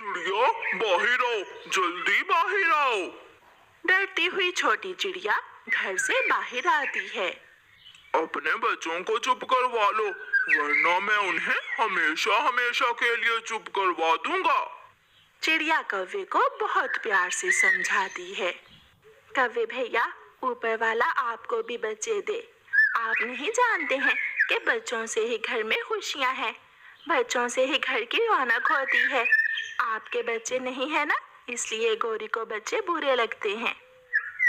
चिड़िया बाहर आओ, जल्दी बाहर आओ। डरती हुई छोटी चिड़िया घर से बाहर आती है। अपने बच्चों को चुप करवा लो, वरना मैं उन्हें हमेशा हमेशा के लिए चुप करवा दूंगा। चिड़िया कौवे को बहुत प्यार से समझाती है। कौवे भैया, ऊपर वाला आपको भी बच्चे दे। आप नहीं जानते हैं कि बच्चों से ही घर में खुशियां हैं, बच्चों से ही घर की रौनक होती है। आपके बच्चे नहीं है ना, इसलिए गोरी को बच्चे बुरे लगते हैं।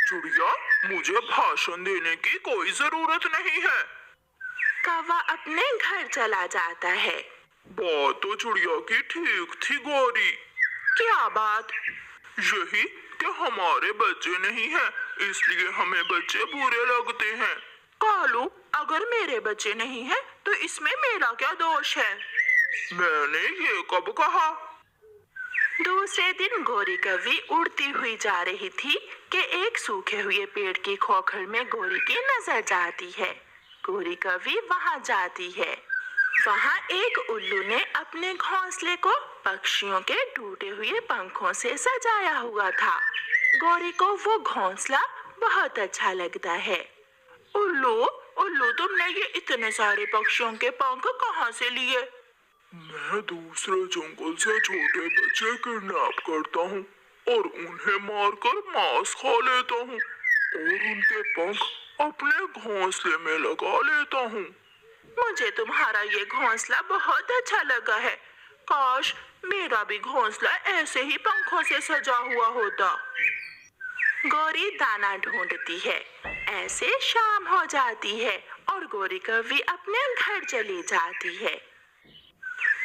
चिड़िया, मुझे भाषण देने की कोई जरूरत नहीं है। कौवा अपने घर चला जाता है। बात तो चिड़िया की ठीक थी गोरी। क्या बात? यही कि हमारे बच्चे नहीं हैं, इसलिए हमें बच्चे बुरे लगते हैं। कालू, अगर मेरे बच्चे नहीं हैं, तो इसमें मेरा क्या दोष है? मैंने ये कब कहा? दूसरे दिन गोरी कौवी उड़ती हुई जा रही थी कि एक सूखे हुए पेड़ की खोखर में गोरी की नजर जाती है। गोरी कौवी वहां जाती है। वहां एक उल्लू ने अपने घोंसले को पक्षियों के टूटे हुए पंखों से सजाया हुआ था। गोरी को वो घोंसला बहुत अच्छा लगता है। उल्लू, उल्लू, तुमने ये इतने सारे पक्षियों के पंख कहाँ से लिए? मैं दूसरे जंगल से छोटे बच्चे किडनैप करता हूँ और उन्हें मारकर मांस खा लेता हूँ और उनके पंख अपने घोंसले में लगा लेता हूँ। मुझे तुम्हारा ये घोंसला बहुत अच्छा लगा है। काश मेरा भी घोंसला ऐसे ही पंखों से सजा हुआ होता। गोरी दाना ढूंढती है। ऐसे शाम हो जाती है और गोरी कौवी अपने घर चली जाती है।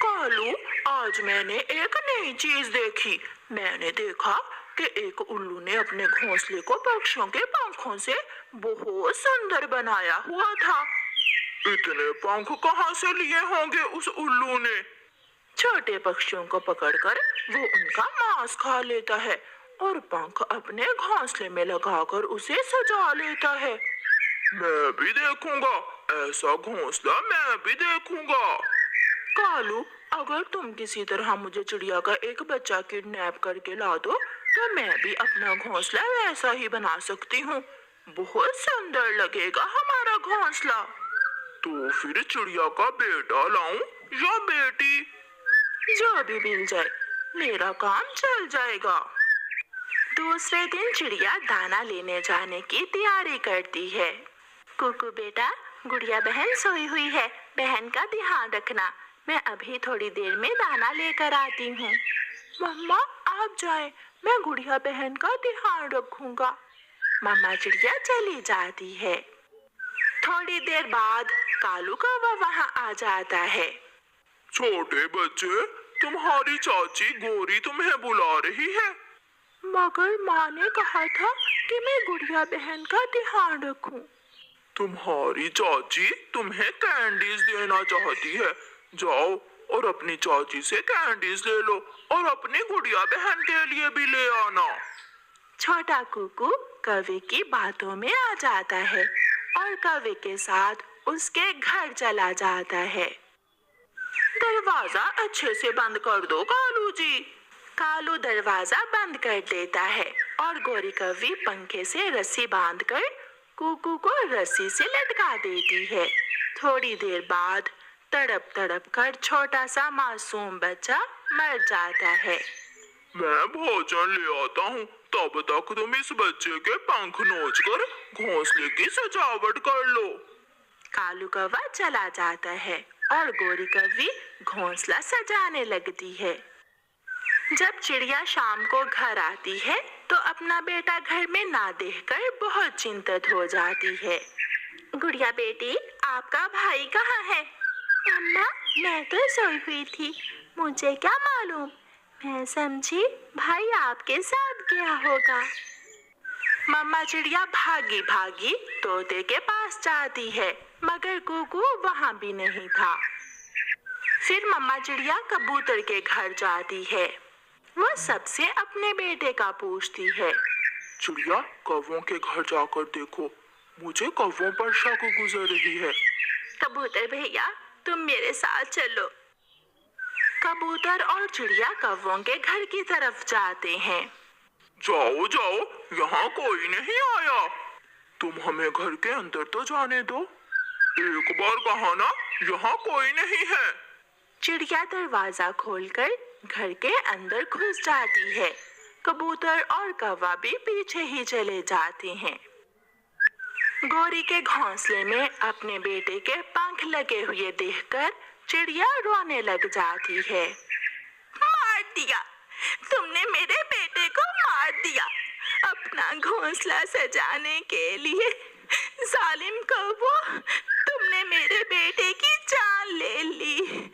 कालू, आज मैंने एक नई चीज देखी। मैंने देखा कि एक उल्लू ने अपने घोंसले को पक्षियों के पंखों से बहुत सुंदर बनाया हुआ था। इतने पंख कहाँ से लिए होंगे उस उल्लू ने? छोटे पक्षियों को पकड़कर वो उनका मांस खा लेता है और पंख अपने घोंसले में लगाकर उसे सजा लेता है। मैं भी देखूंगा, ऐसा घोंसला मैं भी देखूंगा। कालू, अगर तुम किसी तरह मुझे चिड़िया का एक बच्चा किडनैप करके ला दो, तो मैं भी अपना घोंसला वैसा ही बना सकती हूँ। बहुत सुंदर लगेगा हमारा घोंसला। तो फिर चिड़िया का बेटा लाऊं या बेटी? जो भी मिल जाए, मेरा काम चल जाएगा। दूसरे दिन चिड़िया दाना लेने जाने की तैयारी करती है। कुकू बेटा, गुड़िया बहन सोई हुई है, बहन का ध्यान रखना। मैं अभी थोड़ी देर में दाना लेकर आती हूँ। मम्मा, आप जाएं, मैं गुड़िया बहन का ध्यान रखूंगा। मम्मा चिड़िया चली जाती है। थोड़ी देर बाद कालू कौवा वहां आ जाता है। छोटे बच्चे, तुम्हारी चाची गोरी तुम्हें बुला रही है। मगर माँ ने कहा था कि मैं गुड़िया बहन का ध्यान रखूं। तुम्हारी चाची तुम्हें कैंडीज देना चाहती है। जाओ और अपनी चाची से कैंडीज ले लो और अपनी गुड़िया बहन के लिए भी ले आना। छोटा कुकू कौवे की बातों में आ जाता है और कौवे के साथ उसके घर चला जाता है। दरवाजा अच्छे से बंद कर दो कालू जी। कालू दरवाजा बंद कर देता है और गोरी कौवी पंखे से रस्सी बांधकर कुकू को रस्सी से लटका देती है। थोड़ी देर बाद तड़प तड़प कर छोटा सा मासूम बच्चा मर जाता है। मैं भोजन ले आता हूँ, तब तक तुम इस बच्चे के पंख नोचकर घोंसले की सजावट कर लो। कालू कौवा चला जाता है और गोरी कौवी घोंसला सजाने लगती है। जब चिड़िया शाम को घर आती है तो अपना बेटा घर में ना देखकर बहुत चिंतित हो जाती है। गुड़िया बेटी, आपका भाई कहाँ है? अम्मा, मैं तो सोई हुई थी, मुझे क्या मालूम। मैं समझी भाई आपके साथ गया होगा। मम्मा चिड़िया भागी भागी तोते के पास जाती है, मगर कुकू वहाँ भी नहीं था। फिर मम्मा चिड़िया कबूतर के घर जाती है। वो सबसे अपने बेटे का पूछती है। चिड़िया, कौवों के घर जाकर देखो, मुझे कौवों पर शक गुजर रही है। कबूतर भैया, तुम मेरे साथ चलो। कबूतर और चिड़िया कौवों के घर की तरफ जाते हैं। जाओ जाओ, यहाँ कोई नहीं आया। तुम हमें घर के अंदर तो जाने दो। एक बार कहा ना, यहाँ कोई नहीं है। चिड़िया दरवाजा खोलकर घर के अंदर घुस जाती है। कबूतर और कौवा भी पीछे ही चले जाते हैं। गोरी के घोंसले में अपने बेटे के पंख लगे हुए देखकर चिड़िया रोने लग जाती है। मार दिया, तुमने मेरे बेटे को मार दिया। अपना घोंसला सजाने के लिए जालिम कौवा, तुमने मेरे बेटे की जान ले ली।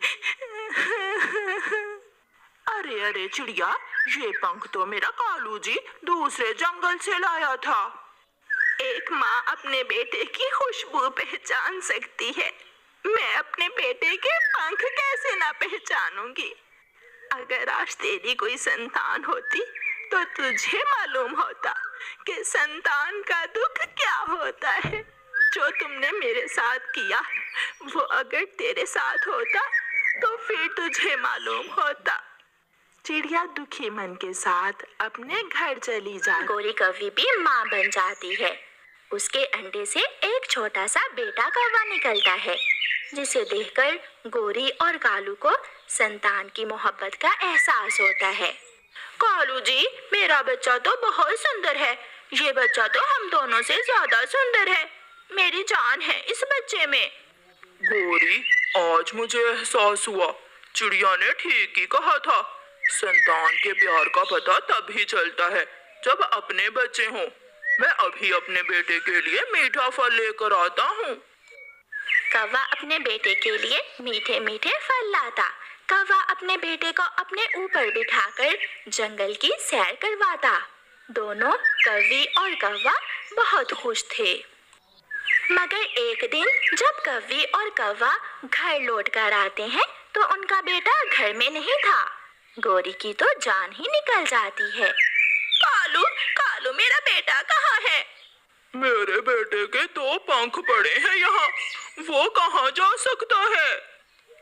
अरे अरे चिड़िया, ये पंख तो मेरा कालू जी दूसरे जंगल से लाया था। एक माँ अपने बेटे की खुशबू पहचान सकती है, मैं अपने बेटे के पंख कैसे ना पहचानूंगी। अगर आज तेरी कोई संतान होती तो तुझे मालूम होता कि संतान का दुख क्या होता है। जो तुमने मेरे साथ किया वो अगर तेरे साथ होता तो फिर तुझे मालूम होता। चिड़िया दुखी मन के साथ अपने घर चली जाती। गोरी कौवी भी माँ बन जाती है। उसके अंडे से एक छोटा सा बेटा कौवा निकलता है, जिसे देखकर गोरी और कालू को संतान की मोहब्बत का एहसास होता है। कालू जी, मेरा बच्चा तो बहुत सुंदर है। ये बच्चा तो हम दोनों से ज्यादा सुंदर है। मेरी जान है इस बच्चे में। गोरी, आज मुझे एहसास हुआ, चिड़िया ने ठीक ही कहा था। संतान के प्यार का पता तभी चलता है जब अपने बच्चे हों। मैं अभी अपने बेटे के लिए मीठा फल लेकर आता हूँ। कौवा अपने बेटे के लिए मीठे मीठे फल लाता। कौवा अपने बेटे को अपने ऊपर बिठाकर जंगल की सैर करवाता। दोनों कौवी और कौवा बहुत खुश थे। मगर एक दिन जब कौवी और कौवा घर लौट कर आते हैं तो उनका बेटा घर में नहीं था। गोरी की तो जान ही निकल जाती है। कालू, कालू, मेरा बेटा कहाँ है? मेरे बेटे के 2 पंख पड़े हैं यहाँ, वो कहाँ जा सकता है?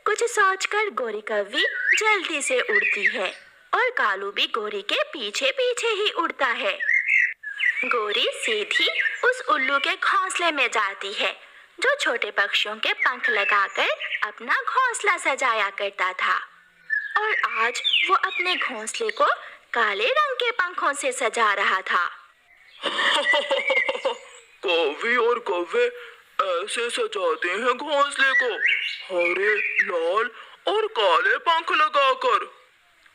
कुछ सोचकर गोरी कौवी जल्दी से उड़ती है और कालू भी गोरी के पीछे पीछे ही उड़ता है। गोरी सीधी उस उल्लू के घोंसले में जाती है, जो छोटे पक्षियों के पंख लगाकर अपना घोंसला सजाया करता था। और आज वो अपने घोंसले को काले रंग के पंखों से सजा रहा था। कौवी और कौवे ऐसे सजाते हैं घोंसले को, हरे, लाल और काले पंख लगाकर।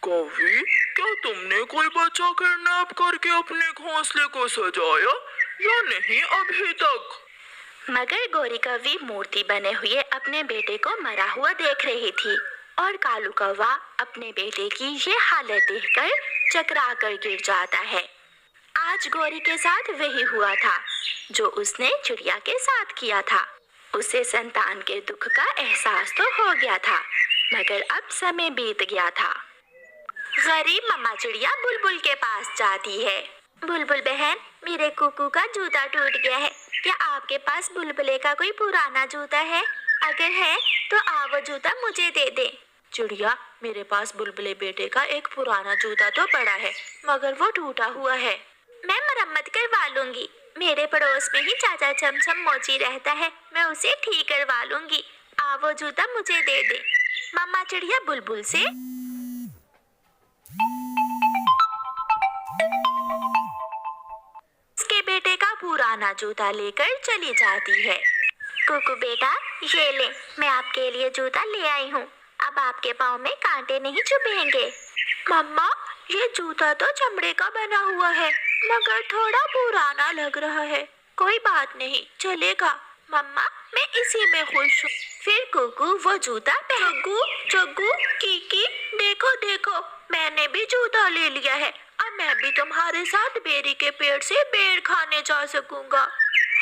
कौवी, क्या तुमने कोई बच्चा किडनैप करके अपने घोंसले को सजाया या नहीं अभी तक? मगर गोरी कौवी मूर्ति बने हुए अपने बेटे को मरा हुआ देख रही थी और कालू कौवा अपने बेटे की ये हालत देखकर चकरा कर गिर जाता है। आज गोरी के साथ वही हुआ था जो उसने चिड़िया के साथ किया था। उसे संतान के दुख का एहसास तो हो गया था, मगर अब समय बीत गया था। गरीब मम्मा चिड़िया बुलबुल के पास जाती है। बुलबुल बहन, मेरे कुकू का जूता टूट गया है। क्या आपके पास बुलबुले का कोई पुराना जूता है? अगर है तो आप वो जूता मुझे दे दे। चिड़िया, मेरे पास बुलबुले बेटे का एक पुराना जूता तो पड़ा है, मगर वो टूटा हुआ है। मैं मरम्मत करवा लूंगी। मेरे पड़ोस में ही चाचा चमचम मोची रहता है, मैं उसे ठीक करवा लूंगी। आप वो जूता मुझे दे दे। मम्मा चिड़िया बुलबुल से उसके बेटे का पुराना जूता लेकर चली जाती है। कुकू बेटा, ये ले, मैं आपके लिए जूता ले आई हूँ। अब आपके पाँव में कांटे नहीं चुभेंगे। मम्मा, ये जूता तो चमड़े का बना हुआ है, मगर थोड़ा पुराना लग रहा है। कोई बात नहीं, चलेगा। मम्मा, मैं इसी में खुश हूँ। फिर कुकू वो जूता जग्गू, जग्गू, कीकी, देखो देखो, मैंने भी जूता ले लिया है और मैं भी तुम्हारे साथ बेरी के पेड़ से बेर खाने जा सकूंगा।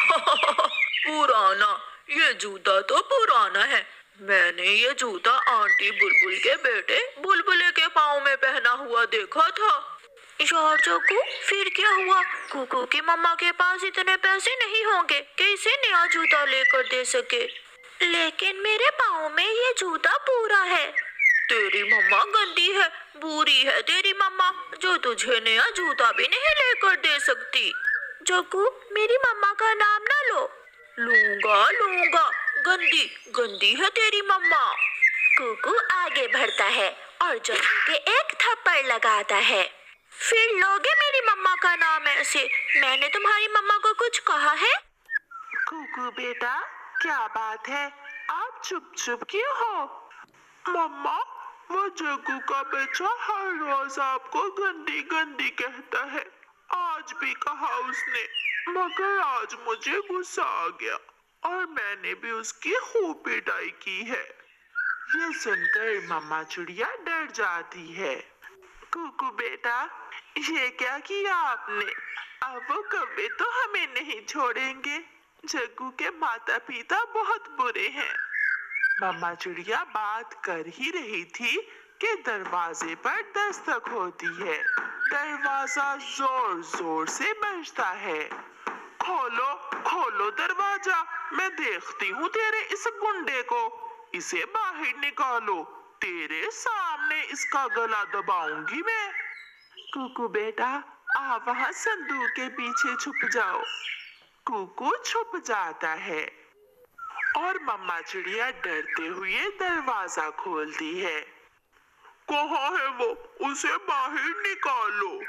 पुराना, ये जूता तो पुराना है। मैंने ये जूता आंटी बुलबुल के बेटे बुलबुले के पाँव में पहना हुआ देखा था। यार जग्गू, फिर क्या हुआ? कुकू की मम्मा के पास इतने पैसे नहीं होंगे कि इसे नया जूता लेकर दे सके। लेकिन मेरे पाँव में ये जूता पूरा है। तेरी मम्मा गंदी है, बुरी है तेरी मम्मा, जो तुझे नया जूता भी नहीं लेकर दे सकती। जग्गू, मेरी मम्मा का नाम ना लो। लूंगा लूंगा, गंदी गंदी है तेरी मम्मा। कुकू आगे बढ़ता है और जग्गू के एक थप्पड़ लगाता है। फिर लोगे मेरी मम्मा का नाम ऐसे? मैंने तुम्हारी मम्मा को कुछ कहा है? कुकू बेटा, क्या बात है, आप चुप चुप क्यों हो? मम्मा, वो जग्गू का बच्चा हर रोज आपको गंदी गंदी कहता है। आज भी कहा उसने, मगर आज मुझे गुस्सा आ गया और मैंने भी उसकी खूब पिटाई की है। ये सुनकर मम्मा चिड़िया डर जाती है। कुकू बेटा, ये क्या किया आपने? अब वो कौवे तो हमें नहीं छोड़ेंगे। जग्गू के माता पिता बहुत बुरे हैं। मम्मा चिड़िया बात कर ही रही थी कि दरवाजे पर दस्तक होती है। दरवाजा जोर जोर से बजता है। खोलो खोलो दरवाजा, मैं देखती हूँ तेरे इस गुंडे को। इसे बाहर निकालो, तेरे सामने इसका गला दबाऊंगी मैं। कुकू बेटा, आप वहाँ संदूक के पीछे छुप जाओ। कुकू छुप जाता है और मम्मा चिड़िया डरते हुए दरवाजा खोलती है। कहाँ है वो? उसे बाहर निकालो।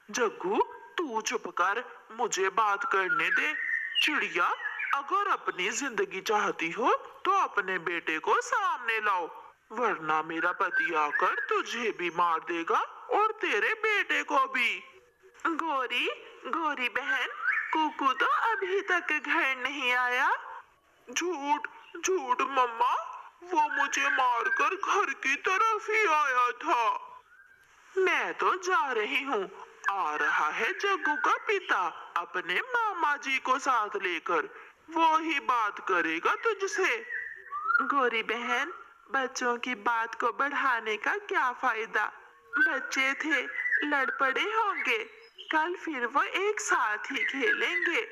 जग्गू, तू चुप कर, मुझे बात करने दे। चिड़िया, अगर अपनी जिंदगी चाहती हो तो अपने बेटे को सामने लाओ, वरना मेरा पति आकर तुझे भी मार देगा और तेरे बेटे को भी। गोरी गोरी बहन, कुकू तो अभी तक घर नहीं आया। झूठ झूठ मम्मा, वो मुझे मारकर घर की तरफ ही आया था। मैं तो जा रही हूँ, आ रहा है जग्गू का पिता अपने मामा जी को साथ लेकर, वो ही बात करेगा तुझसे। गोरी बहन, बच्चों की बात को बढ़ाने का क्या फायदा? बच्चे थे, लड़ पड़े होंगे, कल फिर वो एक साथ ही खेलेंगे।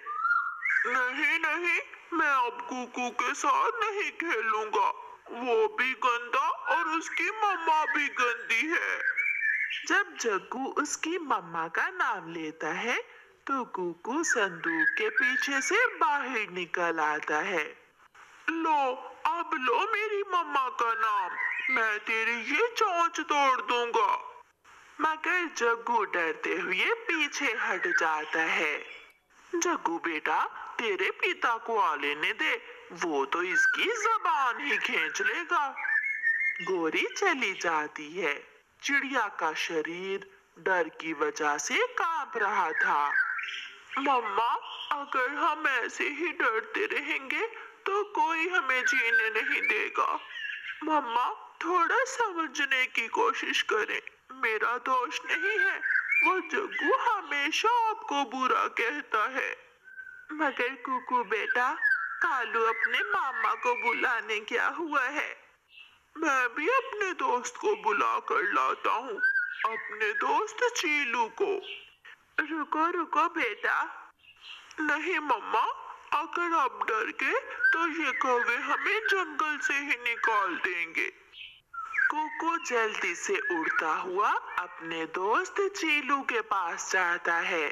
नहीं नहीं, मैं अब कुकू के साथ नहीं खेलूंगा। वो भी गंदा और उसकी मम्मा भी गंदी है। जब जग्गू उसकी मम्मा का नाम लेता है तो कुकू संदूक के पीछे से बाहर निकल आता है। लो, अब लो मेरी मम्मा का नाम, मैं तेरी ये चोंच तोड़ दूंगा। मगर जग्गू डरते हुए पीछे हट जाता है। जग्गू बेटा, तेरे पिता को आ लेने दे, वो तो इसकी जबान ही खींच लेगा। गोरी चली जाती है। चिड़िया का शरीर डर की वजह से कांप रहा था। मम्मा, अगर हम ऐसे ही डरते रहेंगे तो कोई हमें जीने नहीं देगा। मम्मा, थोड़ा समझने की कोशिश करें, मेरा दोष नहीं है। वो जग्गू हमेशा आपको बुरा कहता है। मगर कुकू बेटा, कालू अपने मामा को बुलाने क्या हुआ है? मैं भी अपने दोस्त को बुला कर लाता हूँ, अपने दोस्त चीलू को। रुको रुको बेटा। नहीं मम्मा, अगर आप डर गए तो ये कौवे हमें जंगल से ही निकाल देंगे। कुकू जल्दी से उड़ता हुआ अपने दोस्त चीलू के पास जाता है।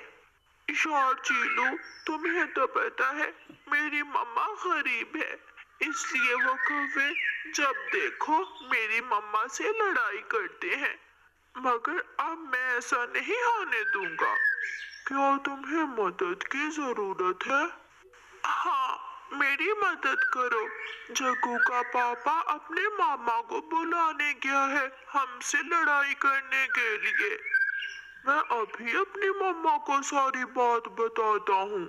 यार चीलू, तुम्हें तो पता है मेरी मम्मा गरीब है, इसलिए वो कौवे जब देखो मेरी मम्मा से लड़ाई करते हैं। मगर अब मैं ऐसा नहीं होने दूंगा। क्या तुम्हें मदद की जरूरत है? हाँ, मेरी मदद करो। जग्गू का पापा अपने मामा को बुलाने गया है हमसे लड़ाई करने के लिए। मैं अभी अपनी मम्मा को सारी बात बताता हूँ।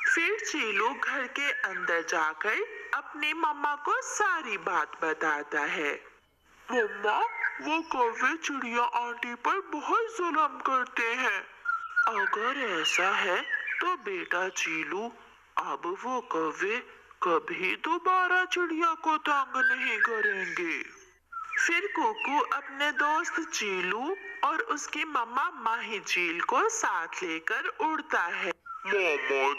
फिर चीलू घर के अंदर जाकर अपनी मम्मा को सारी बात बताता है। मम्मा, वो कौवे चिड़िया आंटी पर बहुत जुल्म करते हैं। अगर ऐसा है तो बेटा चीलू, अब वो कौवे कभी दोबारा चिड़िया को तंग नहीं करेंगे। फिर कुकू अपने दोस्त चीलू और उसकी मम्मा माही चील को साथ लेकर उड़ता है। मामा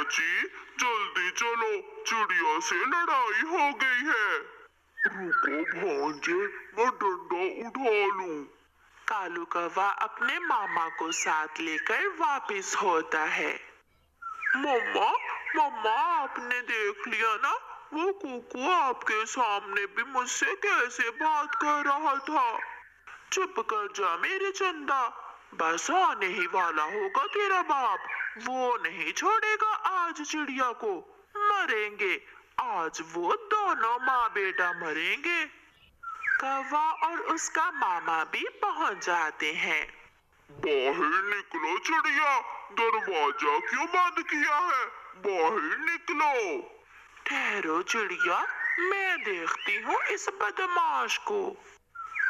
जी, जल्दी चलो, चिड़िया से लड़ाई हो गई है। रुको भांजे, मैं डंडा उठा लूं। कालू कौवा अपने मामा को साथ लेकर वापस होता है। मम्मा, मम्मा आपने देख लिया ना, वो कुकू आपके सामने भी मुझसे कैसे बात कर रहा था। चुप कर जा मेरे चंदा, बस आने ही वाला होगा तेरा बाप। वो नहीं छोड़ेगा आज चिड़िया को, मरेंगे आज वो दोनों माँ बेटा मरेंगे। कौवा और उसका मामा भी पहुंच जाते हैं। बाहर निकलो चिड़िया, दरवाजा क्यों बंद किया है? बाहर निकलो। ठहरो चिड़िया, मैं देखती हूँ इस बदमाश को।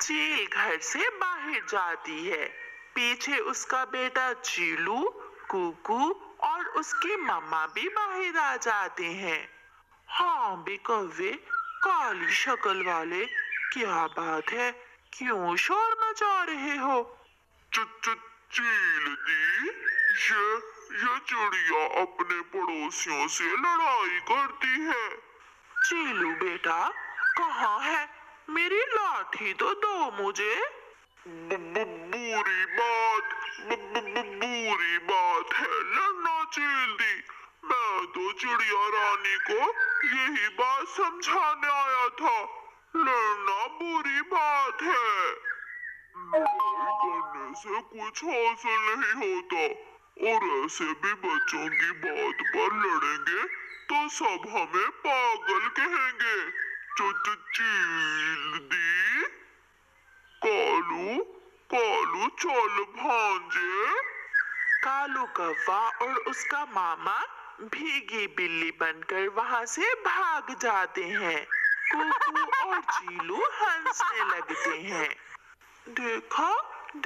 चील घर से बाहर जाती है, पीछे उसका बेटा चीलू, कुकू और उसकी मम्मा भी बाहर आ जाते हैं। हाँ भी कौवे, काली शक्ल वाले, क्या बात है, क्यों शोर मचा रहे हो? चील दी, ये चिड़िया अपने पड़ोसियों से लड़ाई करती है। चीलू बेटा कहाँ है? मेरी लाठी तो दो मुझे। बुरी बात है लड़ना चील दी। मैं तो चिड़िया रानी को यही बात समझाने आया था, लड़ना बुरी बात है। लड़ाई करने से कुछ हासिल नहीं होता, और ऐसे भी बच्चों की बात पर लड़ेंगे तो सब हमें पागल कहेंगे। चील दी, कालू चल भांजे। कालू कौवा और उसका मामा भीगी बिल्ली बनकर वहां से भाग जाते हैं। कुकू और चीलू हंसने लगते हैं। देखा,